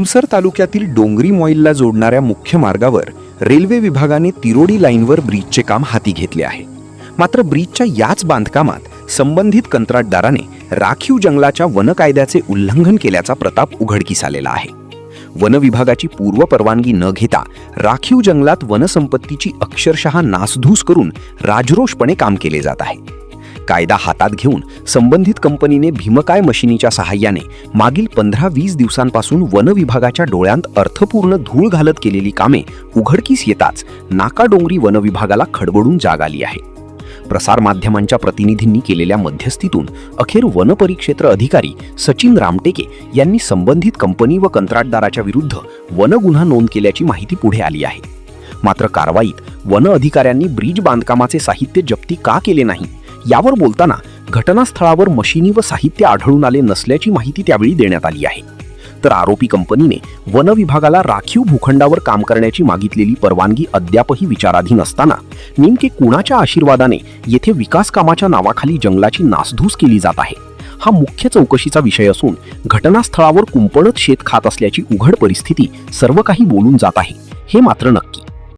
तुमसर तालुक्यातील डोंगरी मॉईलला जोडणाऱ्या मुख्य मार्गावर रेल्वे विभागाने तिरोडी लाईनवर ब्रिजचे काम हाती घेतले आहे. मात्र ब्रिजच्या याच बांधकामात संबंधित कंत्राटदाराने राखीव जंगलाच्या वन कायद्याचे उल्लंघन केल्याचा प्रताप उघडकीस आलेला आहे. वन विभागाची पूर्व परवानगी न घेता राखीव जंगलात वनसंपत्तीची अक्षरशः नासधूस करून राजरोषपणे काम केले जात आहे. कायदा हातात घेऊन संबंधित कंपनीने भीमकाय मशिनीच्या सहाय्याने मागील 15-20 दिवसांपासून वन विभागाच्या डोळ्यांत अर्थपूर्ण धूळ घालत केलेली कामे उघडकीस येताच नाकाडोंगरी वन विभागाला खडबडून जाग आली आहे. प्रसारमाध्यमांच्या प्रतिनिधींनी केलेल्या मध्यस्थीतून अखेर वन परिक्षेत्र अधिकारी सचिन रामटेके यांनी संबंधित कंपनी व कंत्राटदाराच्या विरुद्ध वन गुन्हा नोंद केल्याची माहिती पुढे आली आहे. मात्र कारवाईत वन अधिकाऱ्यांनी ब्रिज बांधकामाचे साहित्य जप्ती का केले नाही यावर बोलताना घटनास्थळावर मशिनी व साहित्य आढळून आले नसल्याची माहिती त्यावेळी देण्यात आली आहे. तर आरोपी कंपनीने वन विभागाला राखीव भूखंडावर काम करण्याची मागितलेली परवानगी अद्यापही विचाराधीन असताना नेमके कुणाच्या आशीर्वादाने येथे विकास कामाच्या नावाखाली जंगलाची नासधूस केली जात आहे हा मुख्य चौकशीचा विषय असून घटनास्थळावर कुंपणच शेत खात असल्याची उघड परिस्थिती सर्व काही बोलून जात आहे हे मात्र नक्की.